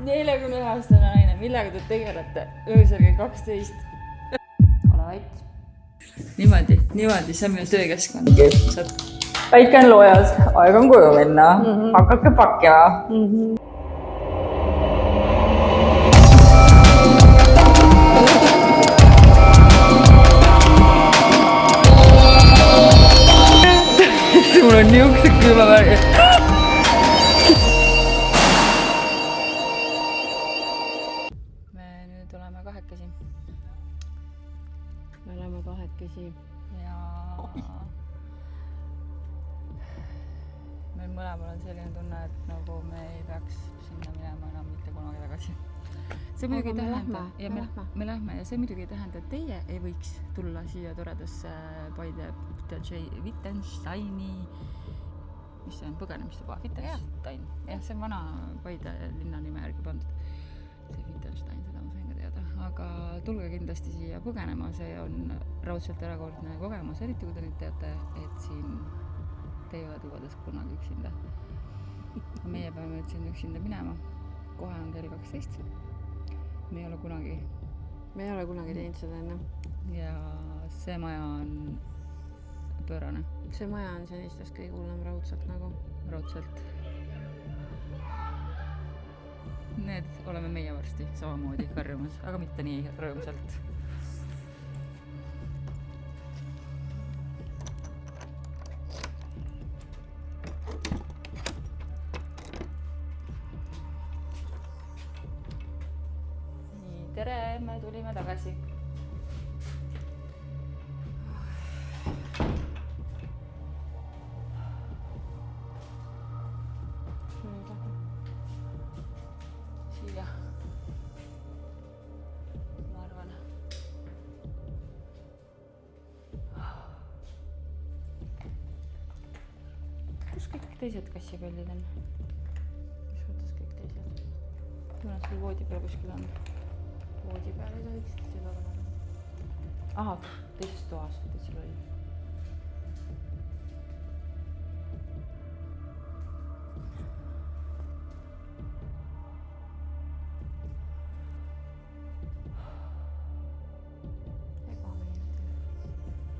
41-aastane naine, millega te tegelete öösel kell 12? Ole vait. Niimoodi, see on minu töökeskkond. Päike on loojas, aeg on koju minna. Hakake pakkima. Mul on niisugused külmavärgid. Me nüüd oleme kahekesi. Ja meil mõlemal on selline tunne, et nagu me ei peaks sinna minema enam mitte kunagi tagasi. See muidugi ei tähenda, ja me lähme ja see muidugi ei tähenda, et teie ei võiks tulla siia toredasse Paide Wittgensteini, mis see on, põgenemistuba, Wittgenstein. Jah, see on vana Paide linna nime järgi pandud. See Wittgenstein, seda ma sain ka teada. Aga tulge kindlasti siia põgenema, see on raudselt erakordne kogemus, eriti kui te nüüd teate, et siin te ei ole tubades kunagi üksinda. Meie peame nüüd siin üksinda minema. Kohe on kell 12. Me ei ole kunagi teinud seda enne. ja see maja on pöörane. See maja on senistest kõige hullem raudselt nagu. Raudselt. Need oleme meie varsti samamoodi karjumas, aga mitte nii rõõmsalt. Nii, tere, me tulime tagasi. Siia. Ma arvan. Kus kõik teised kassipallid on? Mis mõttes kõik teised? Kuna sul voodi peal kuskil on? Voodi peal ei tohiks seda olla. Aha, teises toas, täitsa loll.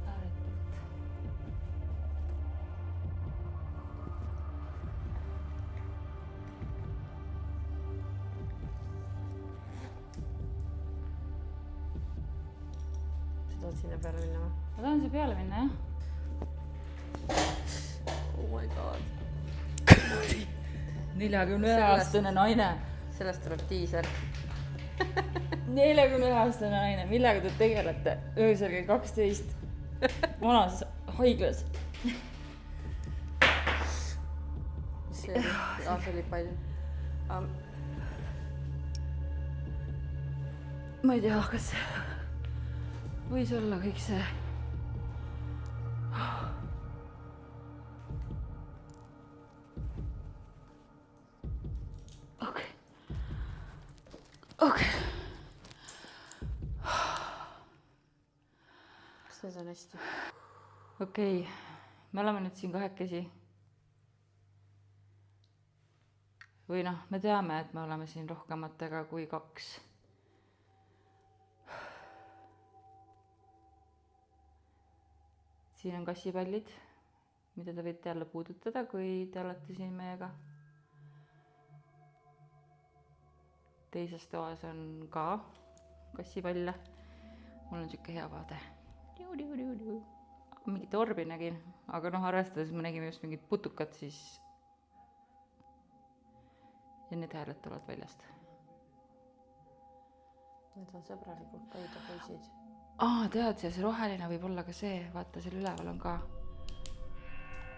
Ääretult. Sa tahad sinna peale minna või? Ma tahan siia peale minna, jah? Oh my god. 41-aastane naine. Sellest tuleb diiser. 41-aastane naine, millega te tegelete öösel kell 12 vanas haiglas? See oli palju. Ma ei tea, kas võis olla kõik see. Okei. Kas need on hästi? Okei, me oleme nüüd siin kahekesi. Või noh, me teame, et me oleme siin rohkematega kui 2. Siin on kassipallid, mida te võite jälle puudutada, kui te olete siin meiega. Teises toas on ka kassipalle. Mul on siuke hea vaade. Mingi torbi nägin, aga noh, arvestades me nägime just mingit putukat, siis ja need hääled tulevad väljast. Need on sõbralikud Paide poisid. Tead, see roheline võib olla ka see, vaata seal üleval on ka.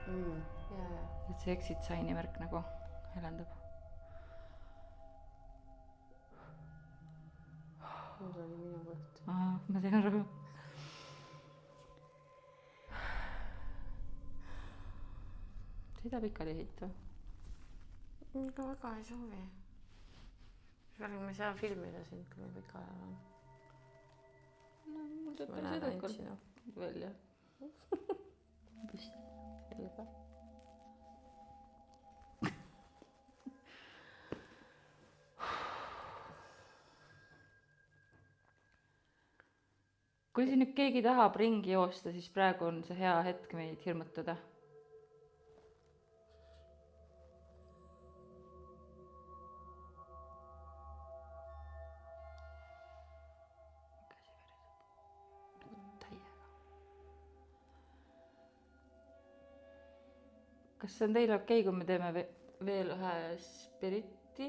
Et see exit signi märk nagu helendab. Nüüd oli minu kõht. Ma sain aru. Seda pikali heitu. Aga väga ei soovi. Me ei saa filmida sind, kui me pika ajal on. No, mul ma näen ainult sinu. Välja. Selga. kui siin nüüd keegi tahab ringi joosta, siis praegu on see hea hetk meid hirmutada. Kas see on teile okei, kui me teeme veel ühe spiriti?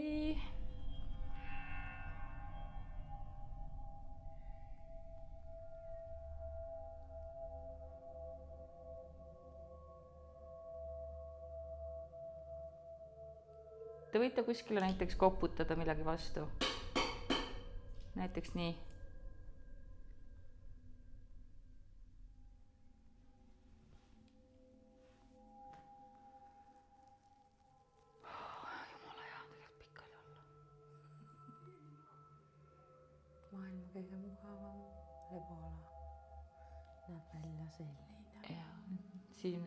Te võite kuskile näiteks koputada millegi vastu. Näiteks nii. Jumala hea, tegelikult pikali olla. Maailma kõige mugavam leboala näeb välja selline. Ja, siin,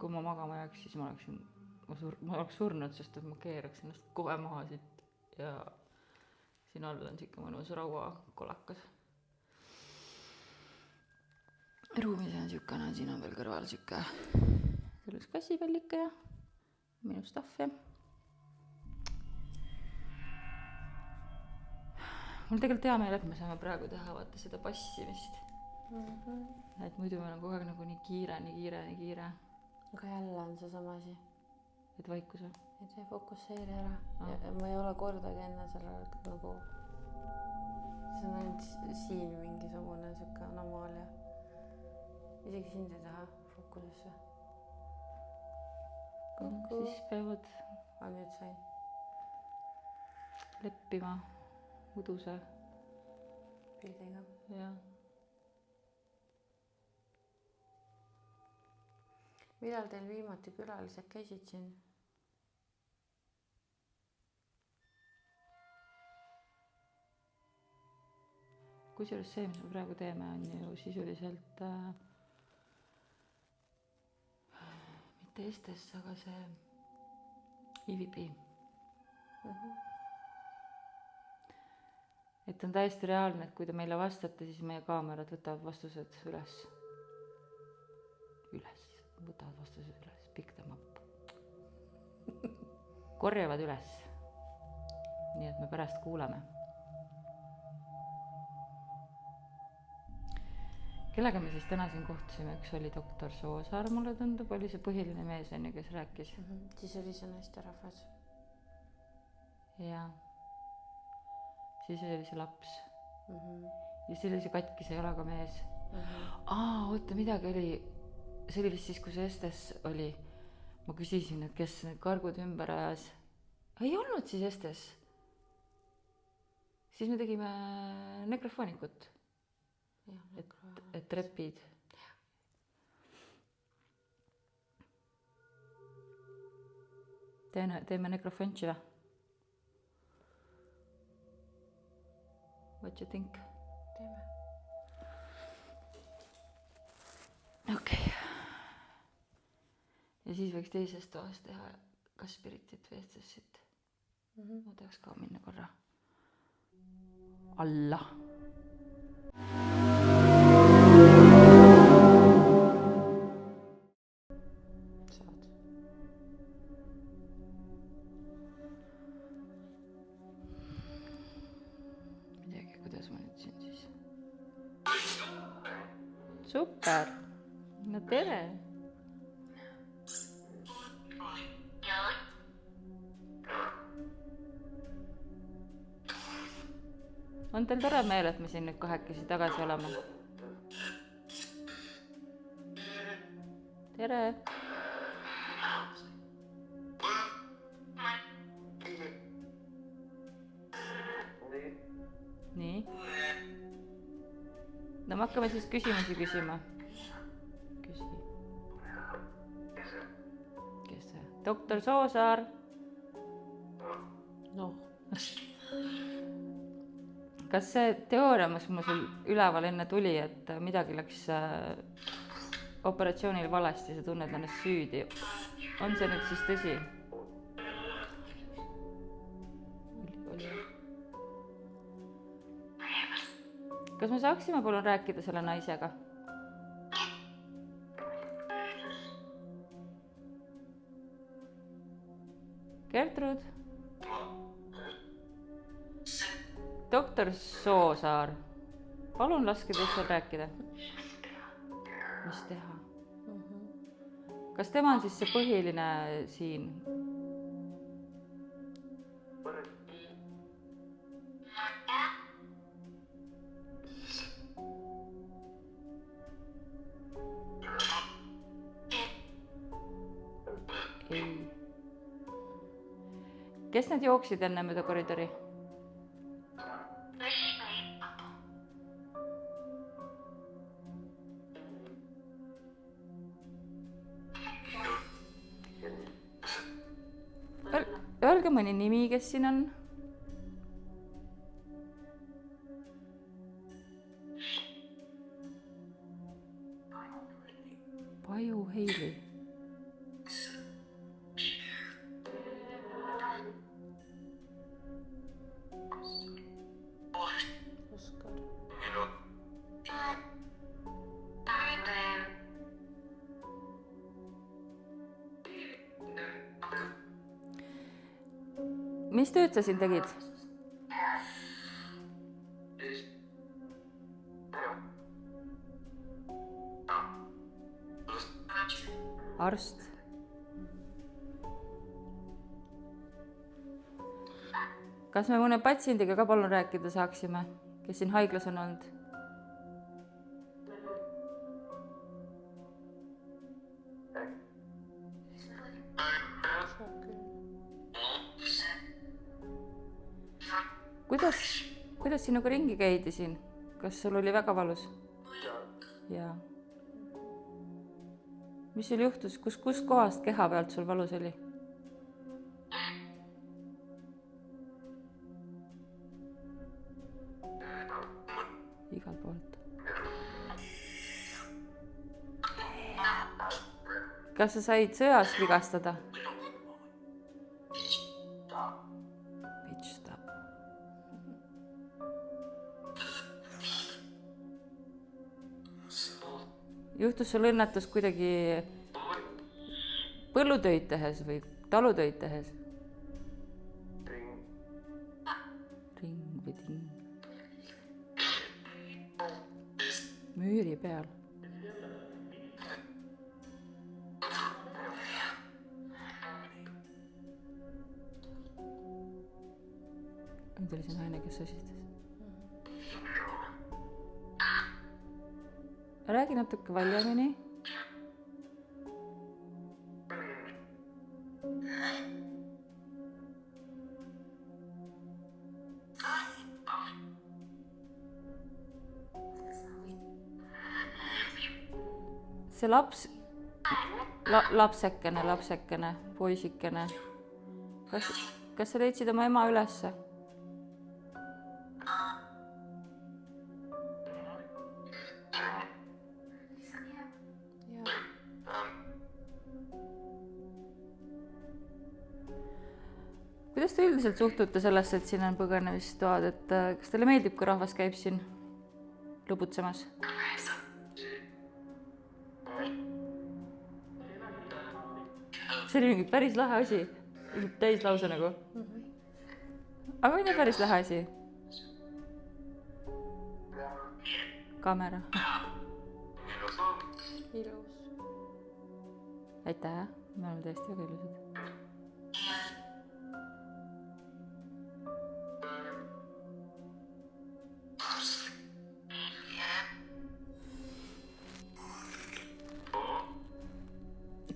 kui ma magama jääks, siis ma oleks surnud, sest et ma keeraks ennast kohe maha siit ja siin all on siuke mõnus rauakolakas. Ruumis on siukene, siin on veel kõrval siuke selleks kassipallike ja minu stuff ja mul tegelikult hea meel, et me saame praegu teha vaata seda passimist. Et muidu meil on kogu aeg nagu nii kiire. Aga jälle on see sama asi. Et vaikus on? Et ei fokusseeri ära. Ja ma ei ole kordagi enne sellele nagu... See on ainult siin mingisugune siuke anomaalia. Isegi sind ei taha fookusesse. Siis peavad nüüd sain. Leppima uduse pildiga. Ja. Millal teil viimati külalised käisid siin? Kusjuures see, mis me praegu teeme, on ju sisuliselt mitte Estes, aga see EVP. Et on täiesti reaalne, et kui te meile vastate, siis meie kaamerad võtavad vastused üles. Võtavad vastused üles, pick them up. Korjavad üles. Nii et me pärast kuulame. Kellega me siis täna siin kohtusime, üks oli doktor Soosaar, mulle tundub, oli see põhiline mees, kes rääkis. Siis oli see naisterahvas. Ja. Siis oli see laps. Ja siis oli see katkise jalaga mees. Oota, midagi oli. See oli vist siis, kui see Estes oli. Ma küsisin, et kes need kargud ümber ajas. Ei olnud siis Estes. Siis me tegime nekrofoonikut. Et trepid. Teeme nekrofontši või? What you think? Teeme. Okei. Ja siis võiks teises toas teha kas spiritit või Estessit. Ma tahaks ka minna korra. Alla. Saad. Midagi, kuidas ma nüüd siin siis? Super! No tere! On teil tore meel, et me siin nüüd kahekesi tagasi oleme? Tere! Nii. No me hakkame siis küsimusi küsima. Küsi. Kes see? Doktor Soosaar. Noh. Kas see teooria, mis mul sul üleval enne tuli, et midagi läks operatsioonil valesti, sa tunned ennast süüdi. On see nüüd siis tõsi? kas me saaksime palun rääkida selle naisega? Gertrud? doktor Soosaar, palun laske teistel rääkida. mis teha? Kas tema on siis see põhiline siin? Ei. Kes need jooksid enne mööda koridori? Öelge mõni nimi, kes siin on. Paju Heili. Oskar. Mis tööd sa siin tegid? Arst. Kas me mõne patsiendiga ka palun rääkida saaksime, kes siin haiglas on olnud? Kuidas sinuga ringi käidi siin? Kas sul oli väga valus? Jaa. Mis sul juhtus? Kus kohast keha pealt sul valus oli? Igalt poolt. Kas sa said sõjas vigastada? Juhtus sul õnnetus kuidagi põllutöid tehes või talutöid tehes? Ring või ting? Müüri peal. Nüüd oli see naine, kes sosistas. Räägi natuke valjemini. See lapsekene, poisikene. Kas sa leidsid oma ema ülesse? Kuidas te üldiselt suhtute sellesse, et siin on põgenemistoad, et kas teile meeldib, kui rahvas käib siin lõbutsemas? See oli mingi päris lahe asi, täislause nagu. Aga on ju päris lahe asi. Kaamera. Ilus. Aitäh, me oleme tõesti väga ilusad.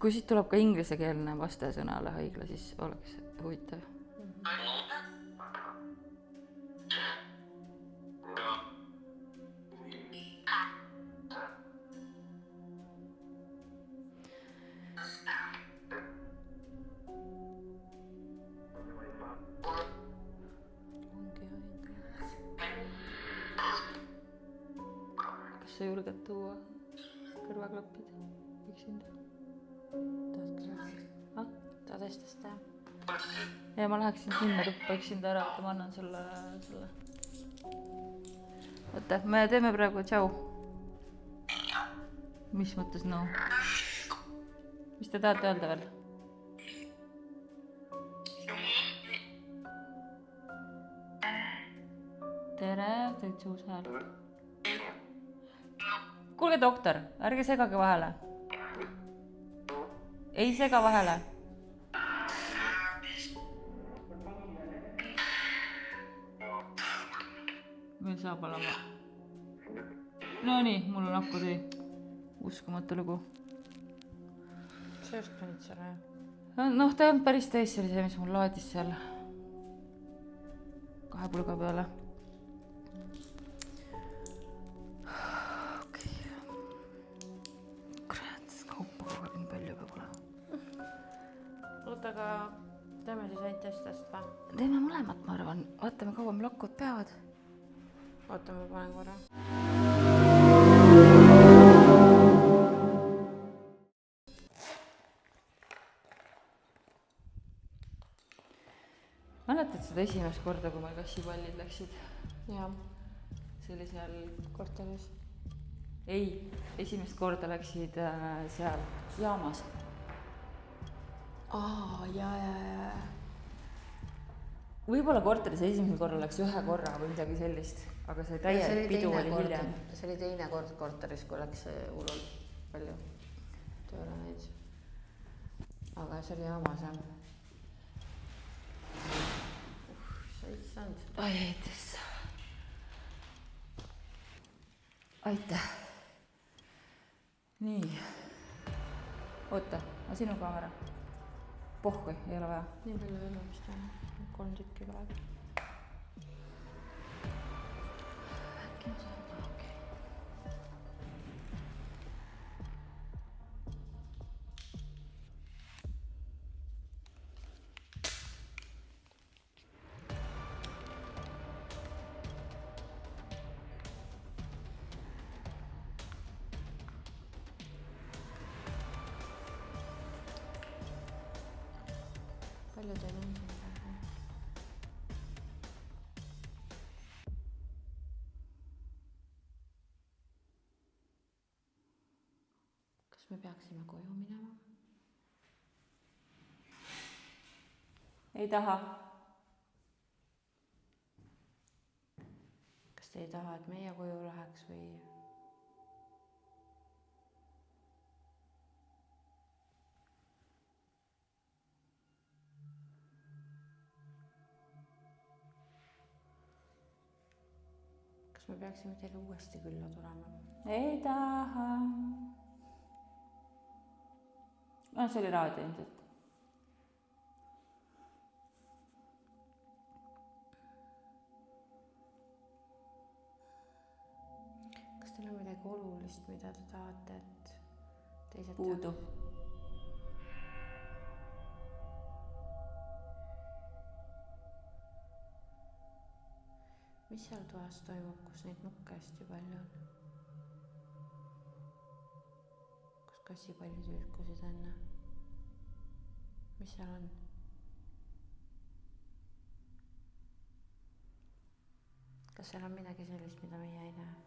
Kui siit tuleb ka ingliskeelne vastasõnale haigla, siis oleks huvitav. Kas sa julged tuua kõrvaklapid üksinda? Tõestas ta. Ja ma läheksin sinna tuppa üksinda ära, et ma annan sulle. oota, me teeme praegu tšau. mis mõttes no? mis te tahate öelda veel? tere, teid suus hääl. kuulge, doktor, ärge segage vahele. ei sega vahele. meil saab olema. Nonii, mul on aku tühi. Uskumatu lugu. sa just panid selle, jah? noh, ta ei olnud päris täis, see oli see, mis mul laadis seal 2 pulga peale. okei. kurat, kaupa kogu aeg nii palju peab olema. oota, aga teeme siis väitestest või? teeme mõlemat, ma arvan. vaatame, kaua meil akud peavad. oota, ma panen korra. mäletad seda esimest korda, kui meil kassipallid läksid? jah, see oli seal... korteris. ei, esimest korda läksid seal jaamas. ja. võib-olla korteris esimesel korral läks 1 korra või midagi sellist, aga see täielik pidu oli hiljem. see oli teine kord korteris, kui läks hullult palju tööle neid. aga see oli jaamas, jah. sa ei saanud. ai, aitäh. aitäh. nii. oota, aga sinu kaamera? pohhui, ei ole vaja. nii palju ei ole vist, jah. 3 tükki praegu. äkki ma saan, okei. palju teil on siin praegu? kas me peaksime koju minema? ei taha. kas te ei taha, et meie koju läheks või? kas me peaksime teile uuesti külla tulema? ei taha. no see oli raadio ilmselt. kas teil on midagi olulist, mida te tahate, et teised puudu. mis seal toas toimub, kus neid nukke hästi palju on? kus kassipallid ülkusid enne? mis seal on? kas seal on midagi sellist, mida meie ei näe?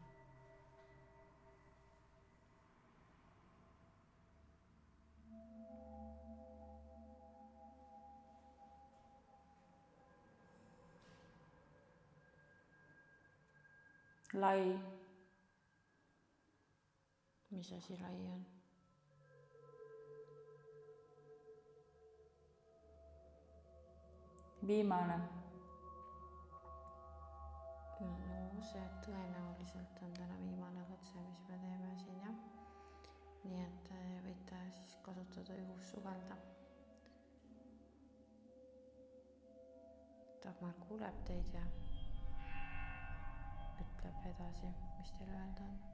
lai. mis asi lai on? viimane. no see tõenäoliselt on täna viimane katse, mis me teeme siin, jah. nii et võite siis kasutada juhust sugelda. Dagmar kuuleb teid ja ütleb edasi, mis teil öelda on.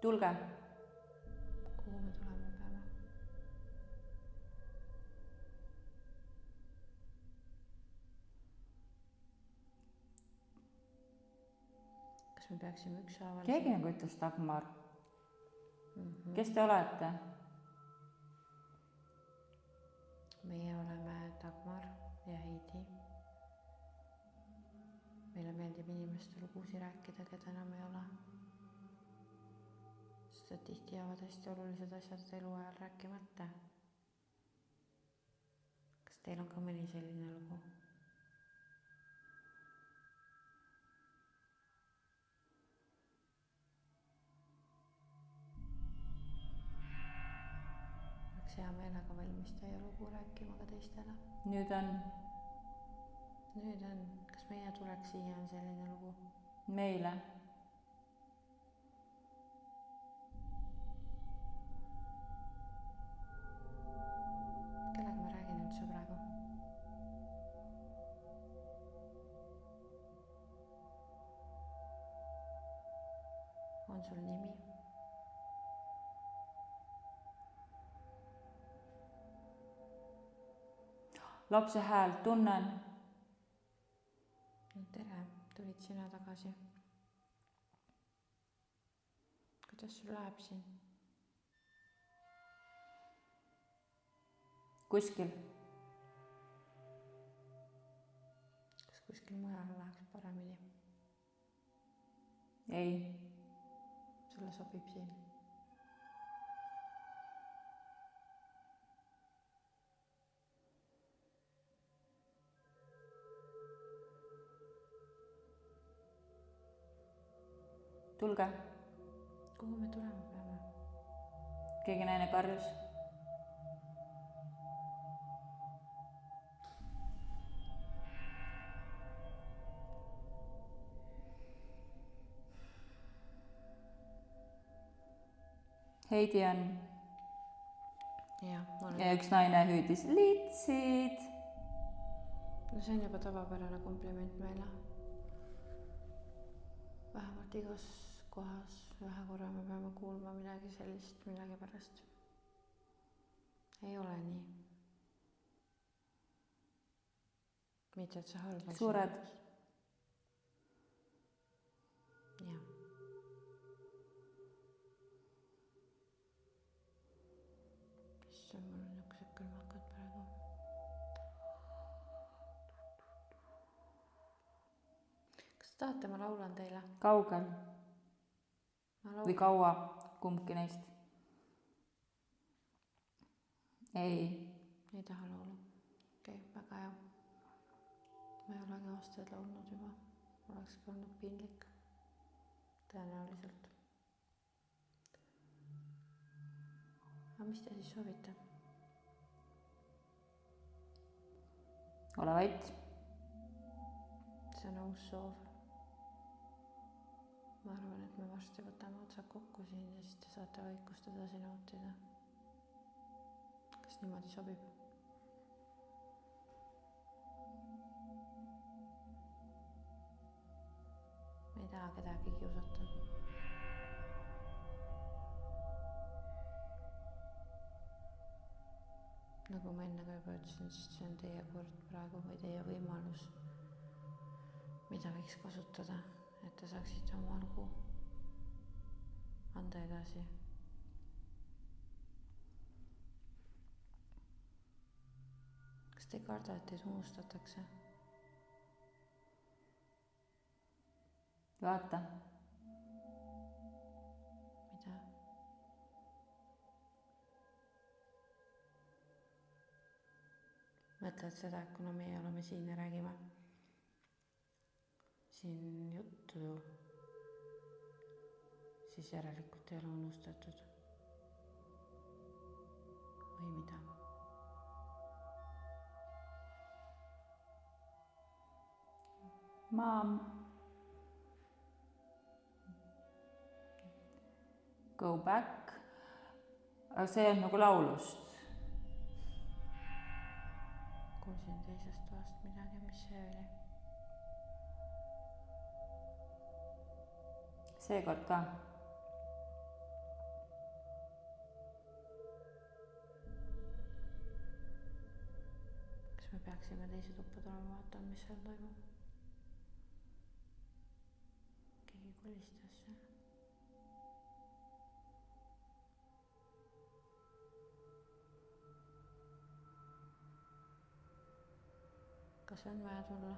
tulge. kuhu me tulema peame? kas me peaksime ükshaaval? keegi nagu ütles Dagmar. Kes te olete? Dagmar ja Heidi. Meile meeldib inimeste lugusid rääkida, keda enam ei ole. Sest et tihti jäävad hästi olulised asjad eluajal rääkimata. Kas teil on ka mõni selline lugu? Oleks hea meelega valmis teie lugu rääkima ka teistele. Nüüd on Kas meie tuleks siia on selline lugu? meile. Kellega ma räägin üldse praegu? On sul nimi? Lapse häält tunnen. No tere, tulid sina tagasi. Kuidas sul läheb siin? Kuskil. Kas kuskil mujal läheks paremini? Ei. Sulle sobib siin? Tulge. Kuhu me tulema peame? Keegi naine karjus. Heidi on. Jah, olen. Ja üks naine hüüdis litsid. No see on juba tavapärane kompliment meile. Vähemalt igas kohas ühe korra me peame kuulma midagi sellist millegi pärast. Ei ole nii. Mitte, et see halb asi. Suured. Jah. Issand, mul on niisugused külmakad praegu. Kas te tahate, ma laulan teile? Kaugel. Ma Või laulan. kaua, kumbki neist. Ei. Ei taha laulu. Okei, väga hea. Ma ei olegi aastaid laulnud juba. Olekski olnud piinlik. Tõenäoliselt. Aga mis te siis soovite? Ole vait. See on aus soov. Ma arvan, et me varsti võtame otsad kokku siin ja siis te saate vaikust edasi nautida. Kas niimoodi sobib? Me ei taha kedagi kiusata. Nagu ma enne ka juba ütlesin, siis see on teie kord praegu või teie võimalus, mida võiks kasutada, et te saaksite oma lugu anda edasi. Kas te ei karda, et teid unustatakse? Vaata. Mida? Mõtled seda, et kuna meie oleme siin ja räägime siin juttu ju, siis järelikult ei ole unustatud. Või mida? Mom. Go back. Aga see on nagu laulust. Kuulsin teisest toast midagi, mis see oli? Seekord ka. Kas me peaksime teise tuppa tulema vaatama, mis seal toimub? Keegi kolistas seal. kas on vaja tulla?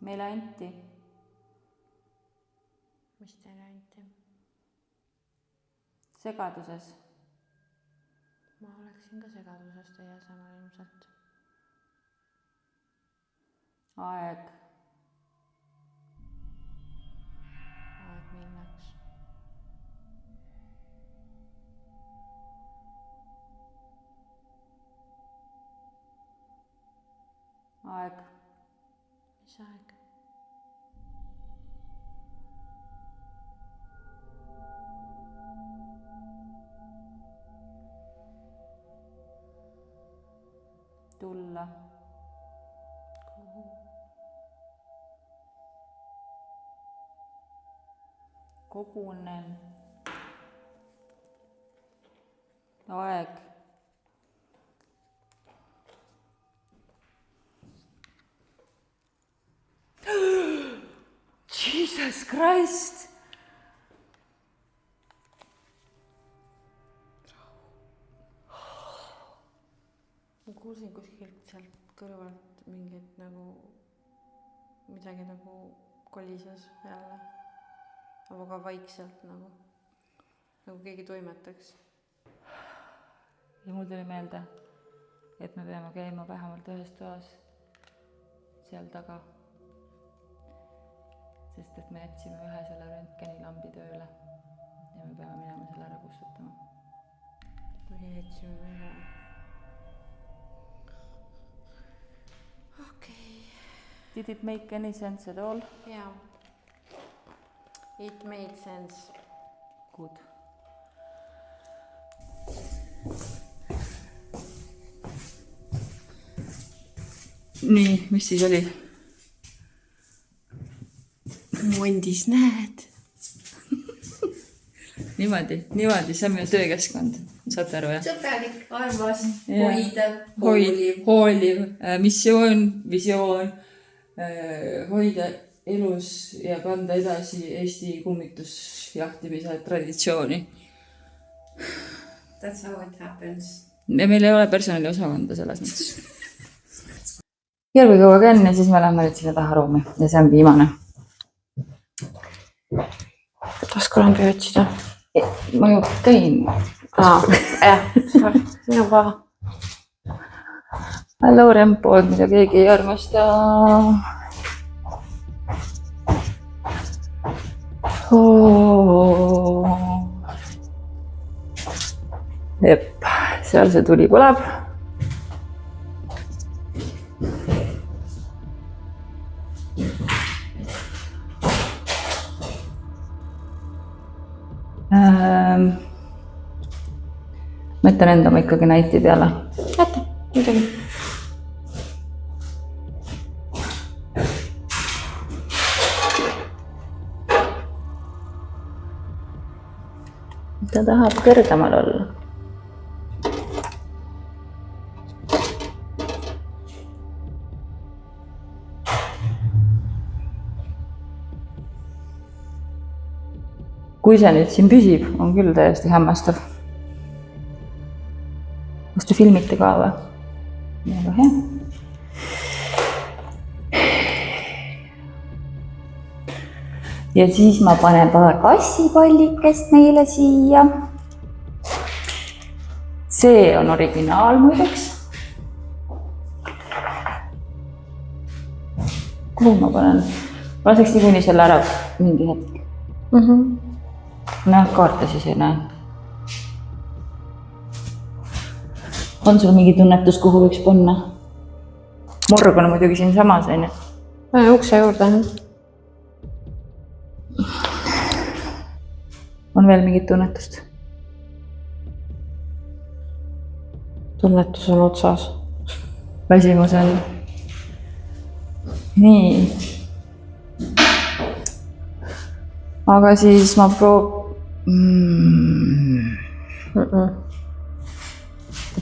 meile anti. Mis teile anti? Segaduses. Ma oleksin ka segaduses teie asemel ilmselt. Aeg. Aeg milleks? Aeg. Mis aeg? Tulla. Kuhu? Kogunen. Aeg. Jesus Christ! Ma kuulsin kuskilt sealt kõrvalt mingit nagu midagi nagu kolises jälle. Aga vaikselt nagu keegi toimetaks. Ja mul tuli meelde, et me peame käima vähemalt ühes toas seal taga. Sest et me jätsime ühe selle röntgenilambi tööle ja me peame minema selle ära kustutama. Me jätsime ühe. Okei. Did it make any sense at all? Yeah. It made sense. Good. Nii, mis siis oli? Mondis näed. Niimoodi, see on minu töökeskkond. Saate aru, jah? Sõbralik, armas, hooliv, missioon, visioon, hoida elus ja kanda edasi Eesti kummitusjahtimise traditsiooni. That's how it happens. Ja meil ei ole personaliosakonda selles mõttes. Ja kui kõuga on ja siis me lähme nüüd sinna taha ruumi ja see on viimane. Tasko lambi otsida. Ma ju tõin. Jah, minu paha. Hello rempood, mida keegi ei armasta. Jep, seal see tuli põleb. Ma ütlen enda oma ikkagi näiti peale. Jäta, midagi. Ta tahab kõrgemal olla. Kui see nüüd siin püsib, on küll täiesti hämmastav. Kas te filmite ka või? Väga hea. Ja siis ma panen paar kassipallikest meile siia. See on originaal muideks. Kuhu ma panen? Ma laseks niikuinii selle ära mingi hetk. Näe, kaarte siis ei näe. On sul mingi tunnetus, kuhu võiks panna? Morg on muidugi siin samas, on ju? Ukse juurde. On veel mingit tunnetust? Tunnetus on otsas. Väsimus on. Nii. Aga siis ma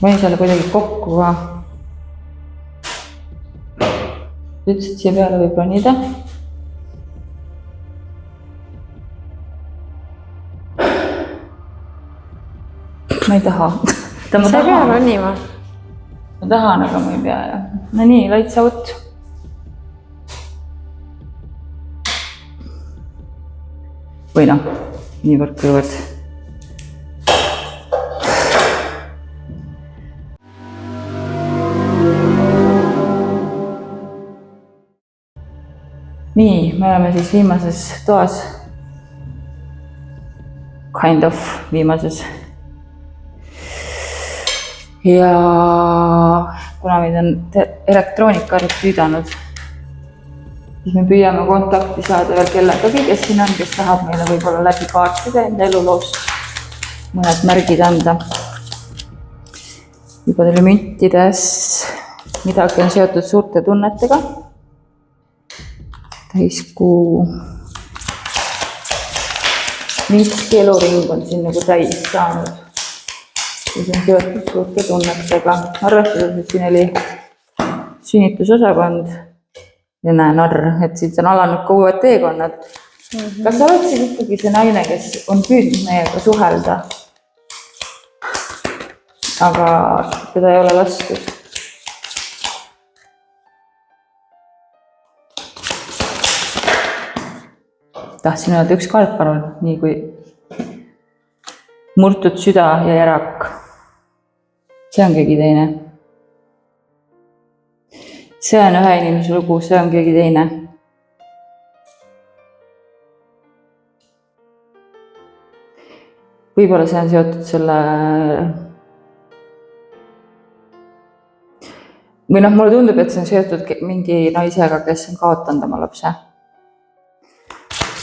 panin selle kuidagi kokku ka. Ütlesid, siia peale võib ronida. ma ei taha. sa ei pea ronima. Ma tahan, aga ma ei pea jah. No nii, lights out. Või noh, niivõrd kõivõrd. Nii, me oleme siis viimases toas. Kind of viimases. Ja kuna meid on elektroonikaarjad tüüdanud, siis me püüame kontakti saada veel kellegagi, kes siin on, kes tahab meile võib-olla läbi kaartide enda eluloost mõned märgid anda. Juba teile müntides midagi on seotud suurte tunnetega. Täiskuu mingi eluring on siin nagu täis saanud. Ja see on seotud suurte tunnetega. Arvestades, et siin oli sünnitusosakond ja näe narr, et siit on alanud ka uued teekonnad. Kas sa oled siis ikkagi see naine, kes on püüdnud meiega suhelda, aga teda ei ole lastud? Tahtsin öelda üks kaart, palun, nii kui murtud süda ja järak. See on keegi teine. See on ühe inimese lugu, see on keegi teine. Võib-olla see on seotud selle... Või noh, mulle tundub, et see on seotud mingi naisega, kes on kaotanud oma lapse.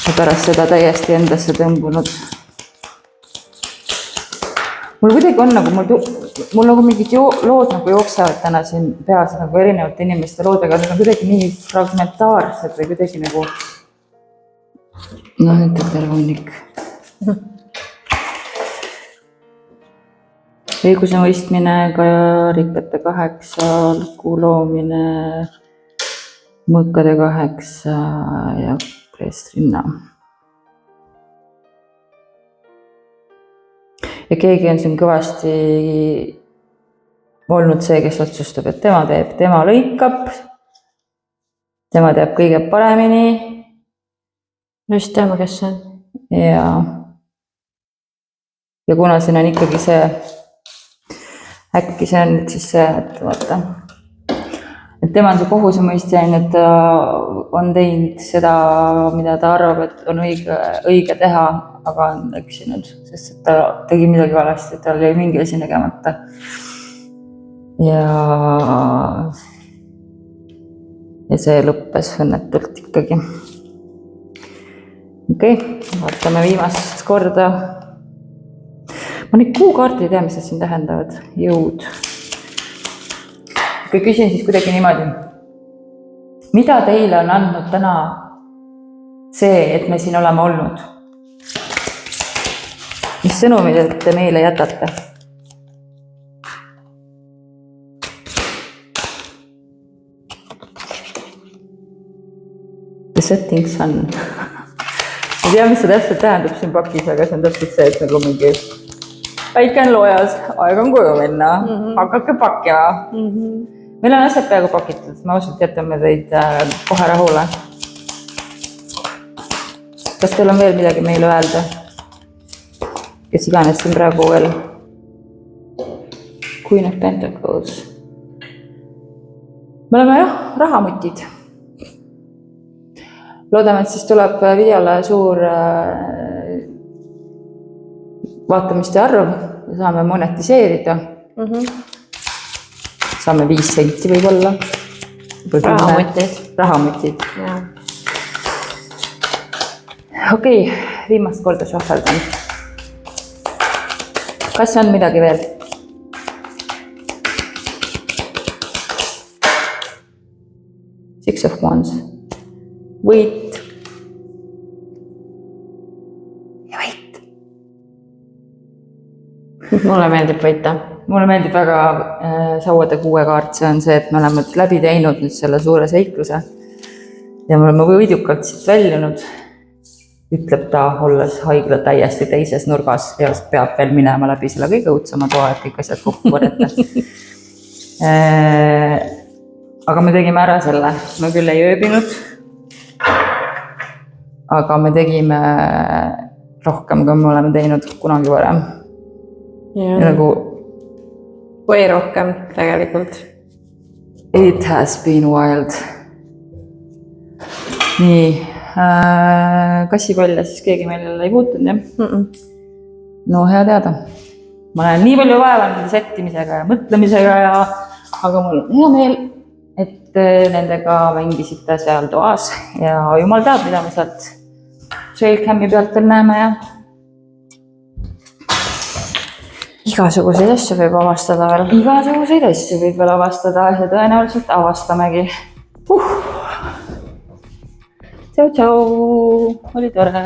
Ja pärast seda täiesti endasse tõmbunud. Mul kuidagi on nagu, mul nagu mingid lood nagu jooksevad täna siin peas nagu erinevate inimeste loodega, need on kuidagi nii fragmentaarsed või kuidagi nagu... No, nüüd on terve hunnik. Õiguse mõistmine, karikate 8, lugu loomine, mõõkade 8 ja preestrinna. Ja keegi on siin kõvasti olnud see, kes otsustab, et tema teeb, tema lõikab, tema teab kõige paremini. Just teame, kes see on. Ja kuna siin on ikkagi see, äkki see on nüüd siis see, et vaata, et tema on see kohusemõistja, et ta on teinud seda, mida ta arvab, et on õige teha, aga on eksinud, sest et ta tegi midagi valesti, et tal oli mingi asi nägemata. Ja see lõppes õnnetult ikkagi. Okei, vaatame viimast korda. Ma neid kuukaarti ei tea, mis need siin tähendavad. Jõud. Kui küsin siis kuidagi niimoodi, mida teile on andnud täna see, et me siin oleme olnud? Mis sõnumid te meile jätate? The setting sun. Ei tea, mis see täpselt tähendab siin pakis, aga see on täpselt see, et nagu mingi päike on loojas, aeg on koju minna, hakake pakkima. Meil on asjad peaaegu pakitud, me ausalt jätame teid kohe rahule. Kas teil on veel midagi meile öelda? Kes iganes siin praegu veel? Queen of Pentacles. Me oleme jah, rahamutid. Loodame, et siis tuleb videole suur vaatamiste arv ja saame monetiseerida. Saame 5 senti võib-olla. Rahamutid. Okei, viimast korda šahveldan. Kas on midagi veel? Six of Wands. Võit. Ja võit. Mulle meeldib võita. Mulle meeldib väga sauade 6 kaart, see on see, et me oleme läbi teinud nüüd selle suure seikluse ja me oleme võidukalt siit väljunud ütleb ta, olles haigla täiesti teises nurgas ja peab veel minema läbi selle kõige õudsema toa, et kõik asjad kokku korjata. Aga me tegime ära selle, me küll ei ööbinud, aga me tegime rohkem, kui me oleme teinud kunagi varem. Nagu või rohkem tegelikult. It has been wild. Nii, kassipalja siis keegi meil jälle ei puutunud, jah? No hea teada. Ma olen nii palju vaeva nende settimisega ja mõtlemisega aga mul on hea meel, et nendega mängisite seal toas ja jumal teab, mida me sealt trailcam'i pealt veel näeme ja igasuguseid asju võib avastada veel. Igasuguseid asju võib veel avastada ja tõenäoliselt avastamegi. Tšau, oli tore.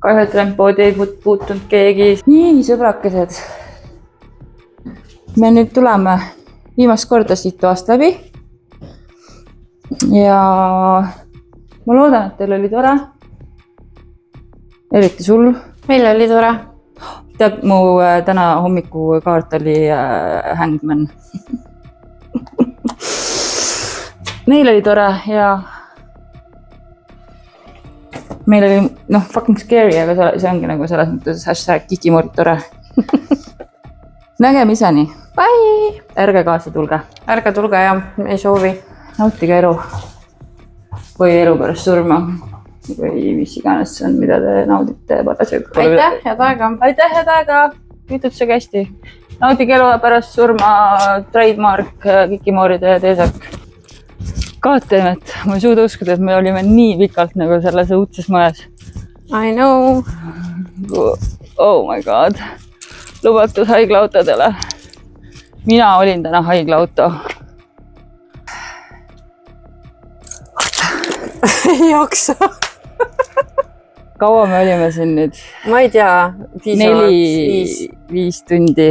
Kahju, et rempoodi ei puutunud keegi. Nii, sõbrakesed. Me nüüd tuleme viimast korda siit toast läbi. Ja ma loodan, et teil oli tore. Eriti sul. Meil oli tore. Tead, mu täna hommiku kaart oli Hangman. Meil oli tore ja meil oli, fucking scary, aga see ongi nagu selles mõttes #kikimoorid tore. Nägemiseni. Bye! Ärge kaasa tulge. Ärge tulge, jah, ei soovi. Nautige elu. Või elu pärast surma. Või mis iganes see on, mida te naudite. Aitäh, head aega. Aitäh, head aega. Kütutsege hästi. Nautige elu pärast surma, trademark, kikimooride ja teesak. Kaatteemet, ma ei suuda uskuda, et me olime nii pikalt nagu selles õudses majas. I know. Oh my god. Lubatud haiglaautodele. Mina olin täna haiglaauto. Ei jaksa. Kaua me olime siin nüüd? Ma ei tea. 5 tundi.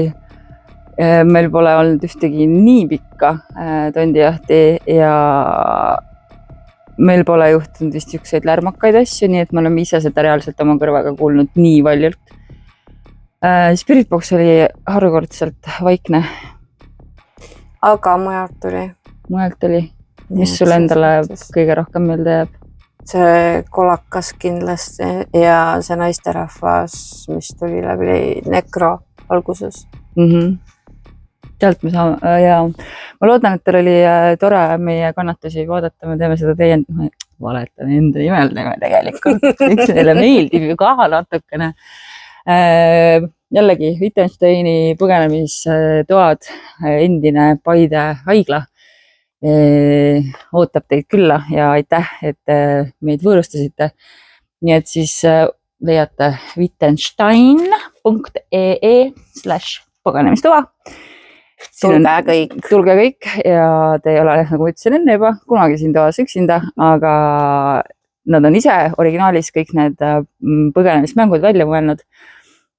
Meil pole olnud ühtegi nii pikka tondijahti ja meil pole juhtunud vist ükseid lärmakaid asju, nii et me oleme ise seda reaalselt oma kõrvaga kuulnud nii paljult. Spiritbox oli harukordselt vaikne. Aga mujalt tuli. Mujalt oli. Mis sul endale kõige rohkem meelde jääb? See kolakas kindlasti ja see naisterahvas, mis tuli läbi nekro alguses. Sealt me saame, ja ma loodan, et teil oli tore meie kannatusi vaadata, me teeme seda teie, valetan enda nimel teeme tegelikult, üks meile meeldib ju ka natukene. Jällegi, Wittgensteini põgenemistoad, endine Paide haigla, ootab teid külla ja aitäh, et meid võõrustasite. Nii et siis leiate wittenstein.ee/põgenemistoa. Tulge kõik ja te ei ole, nagu ma ütlesin enne juba, kunagi siin toas üksinda, aga nad on ise originaalis kõik need põgenemismängud välja mõelnud.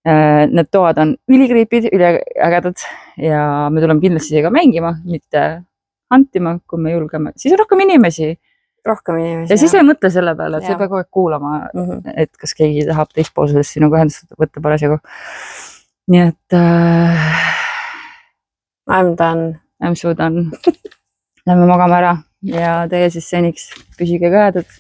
Need toad on ülikriipid, üliägedad ja me tuleme kindlasti ka mängima, mitte hantima, kui me julgeme. Siis on rohkem inimesi. Ja siis ei mõtle selle peale, et sa pead kogu aeg kuulama, et kas keegi tahab teispoolses sinuga ühendust võtta parasjagu. Nii et I'm done. I'm so done. Lähme magama ära ja teie siis seniks püsige käedud.